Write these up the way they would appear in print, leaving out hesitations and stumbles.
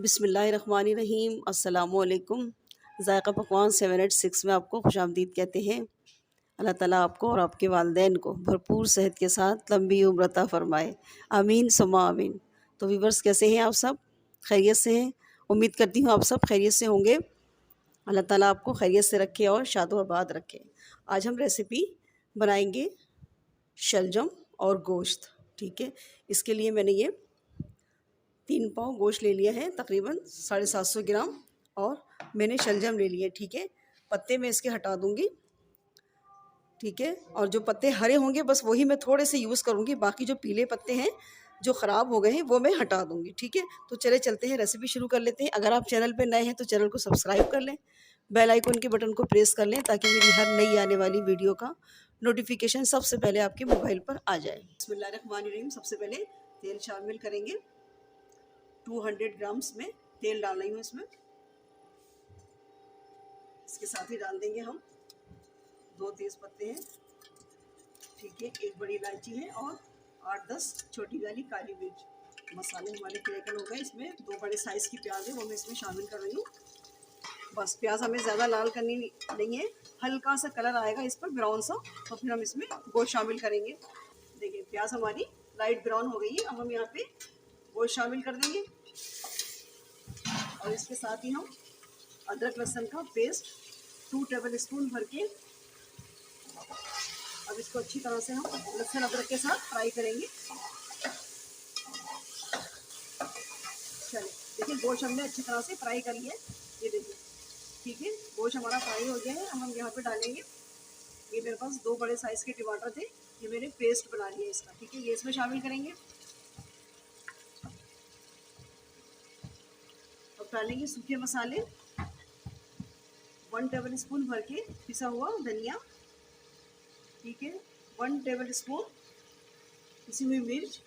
बिस्मिल्लाहिर्रहमानिर्रहीम। अस्सलामुअलैकुम। ज़ायक़ा पकवान 786 में आपको खुशामदीद कहते हैं। अल्लाह ताला आपको और आपके वालिदैन को भरपूर सेहत के साथ लंबी उम्र अता फ़रमाए। आमीन सुम्मा आमीन। तो व्यूअर्स, कैसे हैं आप सब? खैरियत से हैं? उम्मीद करती हूँ आप सब खैरियत से होंगे। अल्लाह ताला आपको खैरियत से रखे और शादो-आबाद रखे। आज हम रेसिपी बनाएंगे शलजम और गोश्त। ठीक है, इसके लिए मैंने ये 3 पाव गोश्त ले लिया है, तकरीबन 750 ग्राम। और मैंने शलजम ले लिए। ठीक है, पत्ते मैं इसके हटा दूंगी। ठीक है, और जो पत्ते हरे होंगे बस वही मैं थोड़े से यूज़ करूंगी, बाकी जो पीले पत्ते हैं जो ख़राब हो गए हैं वो मैं हटा दूंगी। ठीक है, तो चले चलते हैं, रेसिपी शुरू कर लेते हैं। अगर आप चैनल पे नए हैं तो चैनल को सब्सक्राइब कर लें, बेल आइकन के बटन को प्रेस कर लें ताकि मेरी हर नई आने वाली वीडियो का नोटिफिकेशन सबसे पहले आपके मोबाइल पर आ जाए। बिस्मिल्लाहिर्रहमानिर्रहीम। सबसे पहले तेल शामिल करेंगे। 200 ग्राम्स में तेल डाल रही हूँ इसमें। इसके साथ ही डाल देंगे हम 2 तेज़ पत्ते हैं। ठीक है, 1 बड़ी इलायची है और 8-10 छोटी वाली काली मिर्च। मसाले हमारे क्रैकल हो गए। इसमें 2 बड़े साइज़ की प्याज है, वो मैं इसमें शामिल कर रही हूँ। बस प्याज हमें ज़्यादा लाल करनी नहीं है, हल्का सा कलर आएगा इस पर ब्राउन सा, तो फिर हम इसमें गोश्त शामिल करेंगे। देखिए प्याज हमारी लाइट ब्राउन हो गई है। अब हम यहाँ पे गोश्त शामिल कर देंगे और इसके साथ ही हम अदरक लहसुन का पेस्ट 2 टेबल स्पून भर के अब इसको अच्छी तरह से हम लहसुन अदरक के साथ फ्राई करेंगे। चलिए, देखिए गोश्त हमने अच्छी तरह से फ्राई कर लिया है, ये देखिए। ठीक है, गोश्त हमारा फ्राई हो गया है। अब हम यहाँ पे डालेंगे, ये मेरे पास 2 बड़े साइज़ के टमाटर थे, ये मैंने पेस्ट बना लिया इसका। ठीक है, ये इसमें शामिल करेंगे। अब डालेंगे सूखे मसाले, 1 टेबल स्पून भर के पिसा हुआ धनिया। ठीक है, 1 टेबल स्पून पिसी हुई मिर्च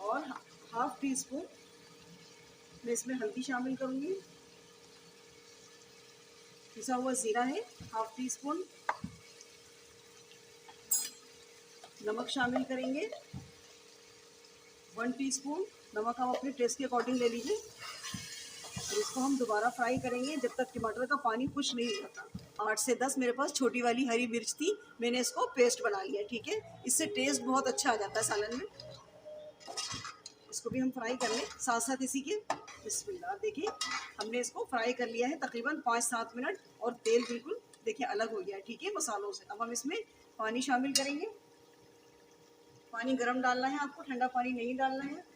और हाफ टी स्पून मैं इसमें हल्दी शामिल करूंगी। पिसा हुआ जीरा है, हाफ टी स्पून। नमक शामिल करेंगे, 1 टीस्पून। नमक आप अपने टेस्ट के अकॉर्डिंग ले लीजिए। और इसको हम दोबारा फ्राई करेंगे जब तक टमाटर का पानी खुश नहीं हो जाता। 8 से 10 मेरे पास छोटी वाली हरी मिर्च थी, मैंने इसको पेस्ट बना लिया। ठीक है, इससे टेस्ट बहुत अच्छा आ जाता है सालन में। इसको भी हम फ्राई कर लें साथ साथ इसी के। बिस्मिल्लाह। देखिए हमने इसको फ्राई कर लिया है तकरीबन 5-7 मिनट और तेल बिल्कुल देखिए अलग हो गया है। ठीक है, मसालों से। अब हम इसमें पानी शामिल करेंगे। पानी गर्म डालना है आपको, ठंडा पानी नहीं डालना है।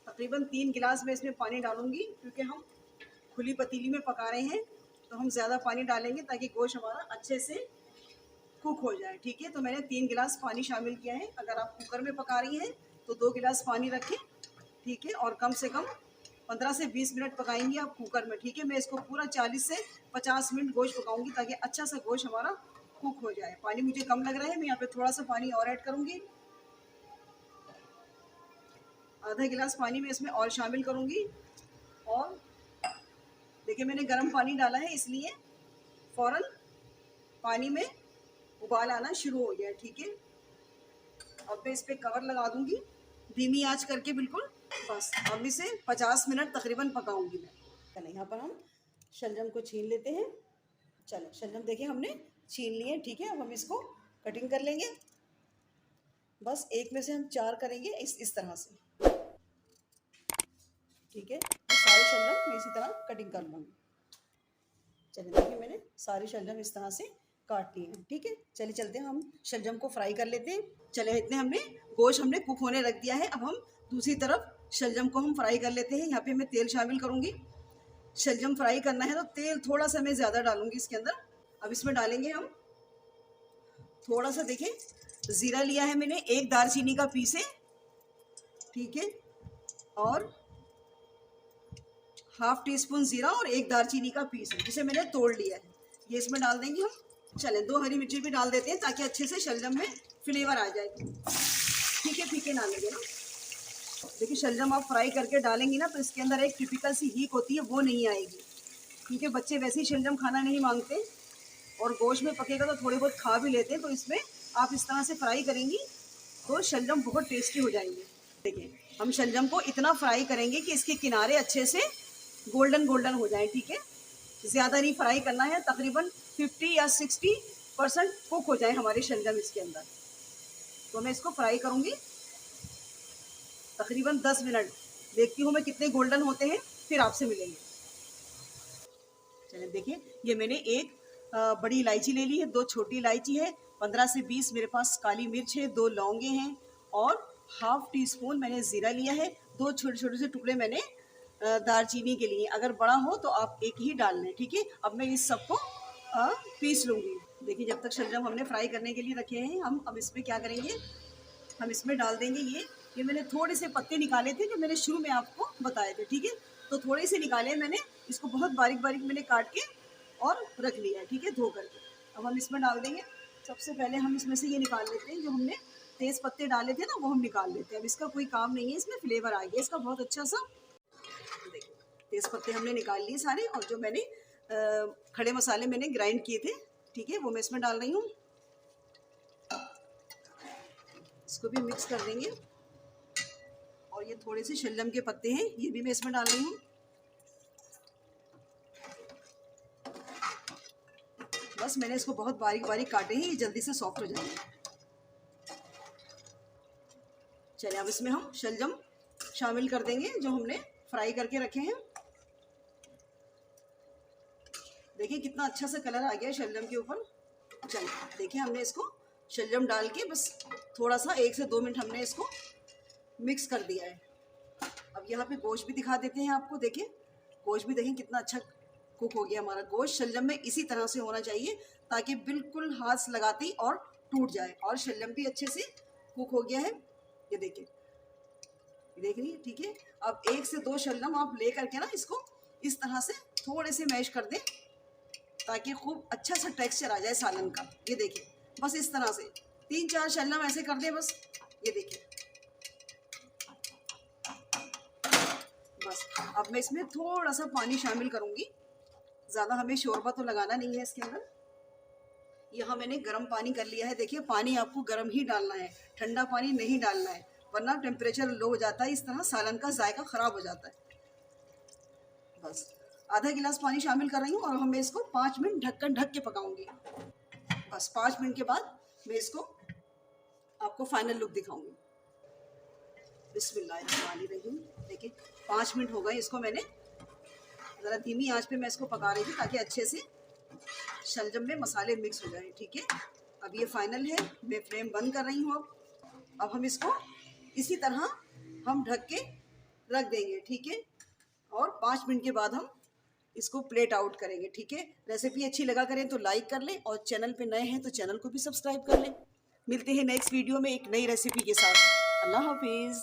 तकरीबन 3 गिलास में इसमें पानी डालूंगी, क्योंकि हम खुली पतीली में पका रहे हैं तो हम ज़्यादा पानी डालेंगे ताकि गोश्त हमारा अच्छे से कुक हो जाए। ठीक है, तो मैंने 3 गिलास पानी शामिल किया है। अगर आप कुकर में पका रही हैं तो 2 गिलास पानी रखें। ठीक है, और कम से कम 15 से 20 मिनट पकाएंगी आप कुकर में। ठीक है, मैं इसको पूरा 40 से 50 मिनट गोश्त पकाऊंगी ताकि अच्छा सा गोश्त हमारा कुक हो जाए। पानी मुझे कम लग रहा है, मैं यहाँ पे थोड़ा सा पानी और ऐड करूँगी। आधा गिलास पानी में इसमें और शामिल करूँगी। और देखिए मैंने गर्म पानी डाला है, इसलिए फ़ौरन पानी में उबाल आना शुरू हो गया। ठीक है, अब मैं इस पर कवर लगा दूंगी धीमी आंच करके बिल्कुल। बस अब इसे 50 मिनट तकरीबन पकाऊंगी मैं। चलिए यहाँ पर हम शलजम को छीन लेते हैं। चलो शलजम देखिए हमने छीन लिए। ठीक है, अब हम इसको कटिंग कर लेंगे। बस एक में से हम 4 करेंगे इस तरह से। ठीक है, तो सारे शलजम मैं इसी तरह कटिंग कर लूँगी। चलिए देखिए मैंने सारे शलजम इस तरह से काट लिए हैं। ठीक है, चलिए चलते हैं, हम शलजम को फ्राई कर लेते हैं। चले इतने हमने गोश्त हमने कुक होने रख दिया है। अब हम दूसरी तरफ शलजम को हम फ्राई कर लेते हैं। यहाँ पे मैं तेल शामिल करूँगी। शलजम फ्राई करना है तो तेल थोड़ा सा मैं ज़्यादा डालूँगी इसके अंदर। अब इसमें डालेंगे हम थोड़ा सा, देखिए ज़ीरा लिया है मैंने, 1 दालचीनी का पीस है। ठीक है, और हाफ टी स्पून ज़ीरा और 1 दालचीनी का पीस है जिसे मैंने तोड़ लिया है, ये इसमें डाल देंगे हम। चलें 2 हरी मिर्ची भी डाल देते हैं ताकि अच्छे से शलजम में फ्लेवर आ जाए। ठीक है, फीके ना लगे ना। देखिए शलजम आप फ्राई करके डालेंगी ना तो इसके अंदर एक टिपिकल सी हीक होती है, वो नहीं आएगी। ठीक है, बच्चे वैसे ही शलजम खाना नहीं मांगते और गोश्त में पकेगा तो थोड़े बहुत खा भी लेते हैं। तो इसमें आप इस तरह से फ्राई करेंगी तो शलजम बहुत टेस्टी हो जाएंगे। देखिए हम शलजम को इतना फ्राई करेंगे कि इसके किनारे अच्छे से गोल्डन गोल्डन हो जाए, ठीक है। ज़्यादा नहीं फ्राई करना है, तकरीबन 50 या 60% कुक हो जाए हमारे शलजम इसके अंदर। तो मैं इसको फ्राई करूँगी तकरीबन 10 मिनट। देखती हूँ मैं कितने गोल्डन होते हैं, फिर आपसे मिलेंगे। चलिए देखिए, ये मैंने एक बड़ी इलायची ले ली है, 2 छोटी इलायची है, 15 से 20 मेरे पास काली मिर्च है, 2 लौंगे हैं और हाफ टी स्पून मैंने ज़ीरा लिया है। 2 छोटे-छोटे से टुकड़े मैंने दालचीनी के लिए, अगर बड़ा हो तो आप एक ही डाल लें, ठीक है। अब मैं इस सबको पीस लूँगी। देखिए जब तक शलजम हमने फ्राई करने के लिए रखे हैं, हम अब इसमें क्या करेंगे, हम इसमें डाल देंगे ये मैंने थोड़े से पत्ते निकाले थे जो मैंने शुरू में आपको बताए थे, ठीक है। तो थोड़े से निकाले मैंने, इसको बहुत बारीक बारीक मैंने काट के और रख लिया है, ठीक है, धो करके। अब हम इसमें डाल देंगे। सबसे पहले हम इसमें से ये निकाल लेते हैं, जो हमने तेज़ पत्ते डाले थे ना, वो हम निकाल लेते हैं। अब इसका कोई काम नहीं है, इसमें फ्लेवर आ गया इसका बहुत अच्छा सा। देखिए तेज़ पत्ते हमने निकाल लिए सारे, और जो मैंने खड़े मसाले मैंने ग्राइंड किए थे, ठीक है, वो मैं इसमें डाल रही हूँ। इसको भी मिक्स कर देंगे। और ये थोड़े से शलजम के पत्ते हैं, ये भी मैं इसमें डाल रही हूँ। बस मैंने इसको बहुत बारीक बारीक काटे हैं, ये जल्दी से सॉफ्ट हो जाएंगे। चलिए अब इसमें हम शलजम शामिल कर देंगे जो हमने फ्राई करके रखे हैं। देखिए कितना अच्छा सा कलर आ गया शलजम के ऊपर। चलिए देखिए हमने इसको शलजम डाल के बस थोड़ा सा 1 से 2 मिनट हमने इसको मिक्स कर दिया है। अब यहाँ पे गोश्त भी दिखा देते हैं आपको। देखिए गोश्त भी देखें कितना अच्छा कुक हो गया हमारा गोश्त। शलजम में इसी तरह से होना चाहिए ताकि बिल्कुल हाथ लगाते ही और टूट जाए। और शलजम भी अच्छे से कुक हो गया है, ये देखिए, देख रही है, ठीक है। अब 1 से 2 शलजम आप ले करके ना इसको इस तरह से थोड़े से मैश कर दें ताकि खूब अच्छा सा टेक्सचर आ जाए सालन का। ये देखिए बस इस तरह से 3-4 शलजम ऐसे कर दें बस। ये देखिए बस। अब मैं इसमें थोड़ा सा पानी शामिल करूँगी, ज़्यादा हमें शोरबा तो लगाना नहीं है इसके अंदर। यहाँ मैंने गर्म पानी कर लिया है। देखिए पानी आपको गर्म ही डालना है, ठंडा पानी नहीं डालना है, वरना टेम्परेचर लो हो जाता है, इस तरह सालन का जायका ख़राब हो जाता है। बस आधा गिलास पानी शामिल कर रही हूँ और हमें इसको 5 मिनट ढक के पकाऊंगी। बस 5 मिनट के बाद मैं इसको आपको फाइनल लुक दिखाऊंगी। बिस्मिल्लाहिर्रहमानिर्रहीम। देखिए 5 मिनट हो गए, इसको मैंने ज़रा धीमी आंच पे मैं इसको पका रही थी ताकि अच्छे से शलजम में मसाले मिक्स हो जाए, ठीक है। अब ये फाइनल है, मैं फ्लेम बंद कर रही हूँ। अब हम इसको इसी तरह हम ढक के रख देंगे, ठीक है। और 5 मिनट के बाद हम इसको प्लेट आउट करेंगे, ठीक है। रेसिपी अच्छी लगा करें तो लाइक कर लें, और चैनल पे नए हैं तो चैनल को भी सब्सक्राइब कर लें। मिलते हैं नेक्स्ट वीडियो में एक नई रेसिपी के साथ। अल्लाह हाफिज़।